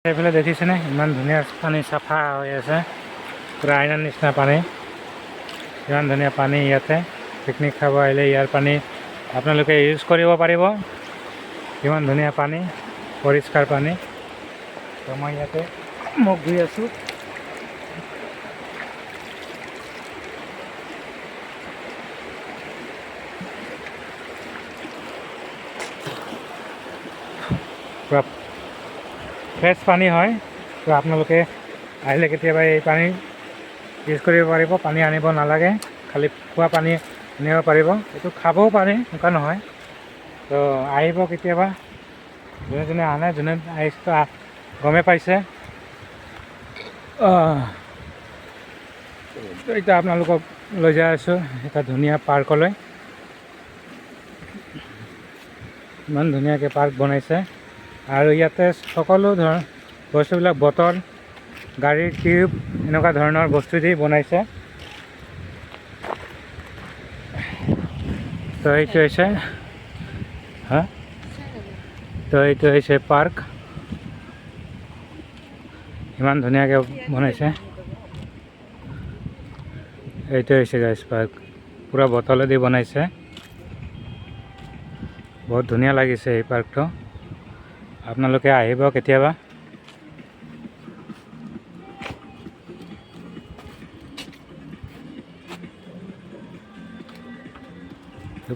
এইফালে দেখিছেনে ইমান ধুনীয়া পানী চাফা হৈ আছে, পূৰা আইনাৰ নিচিনা পানী। ইমান ধুনীয়া পানী ইয়াতে পিকনিক খাব আহিলে ইয়াৰ পানী আপোনালোকে ইউজ কৰিব পাৰিব। ইমান ধুনীয়া পানী, পৰিষ্কাৰ পানী। তো মই ইয়াতে মুখ ধুই আছোঁ। পূৰা ফ্ৰেছ পানী হয়। তো আপোনালোকে আহিলে কেতিয়াবা এই পানী ইউজ কৰিব পাৰিব। পানী আনিব নালাগে, খালি খোৱা পানী আনিব পাৰিব। এইটো খাবও পাৰে, এনেকুৱা নহয়। তো আহিব কেতিয়াবা, যোনে যোনে আনে, যোনে আহিছে গমে পাইছে। এতিয়া আপোনালোকক লৈ যাই আছোঁ এটা ধুনীয়া পাৰ্কলৈ। ইমান ধুনীয়াকৈ পাৰ্ক বনাইছে আৰু ইয়াতে সকলো ধৰণৰ বস্তুবিলাক বটল, গাড়ীৰ টিউব, এনেকুৱা ধৰণৰ বস্তু দি বনাইছে। তো এইটো হৈছে এইটো হৈছে পাৰ্ক। ইমান ধুনীয়াকৈ বনাইছে। এইটো হৈছে গাইছ পাৰ্ক, পূৰা বটলেদি বনাইছে। বহুত ধুনীয়া লাগিছে এই পাৰ্কটো। আপোনালোকে আহিব কেতিয়াবা।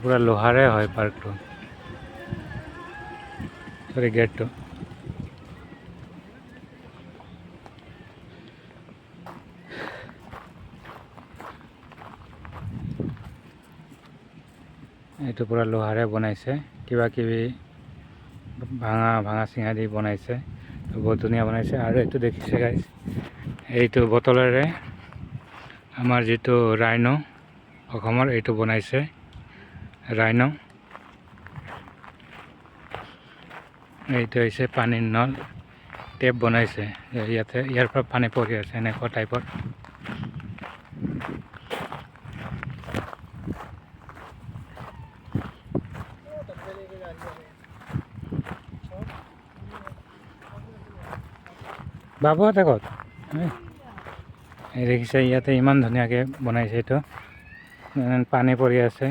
পূৰা লোহাৰে হয় পাৰ্কটো, চৰি গেটটো। এইটো পূৰা লোহাৰে বনাইছে, কিবা কিবি ভাঙা চিঙা দি বনাইছে। বহুত ধুনীয়া বনাইছে। আৰু এইটো দেখিছে গাইজ, এইটো বটলেৰে আমাৰ যিটো ৰাইন' অসমৰ এইটো বনাইছে, ৰাইন'। এইটো হৈছে পানীৰ নল, টেপ বনাইছে। ইয়াৰ পৰা পানী পৰি আছে এনেকুৱা টাইপৰ। বাবুহঁতে ক'ত? এই দেখিছে ইয়াতে ইমান ধুনীয়াকৈ বনাইছে। এইটো পানী পৰি আছে।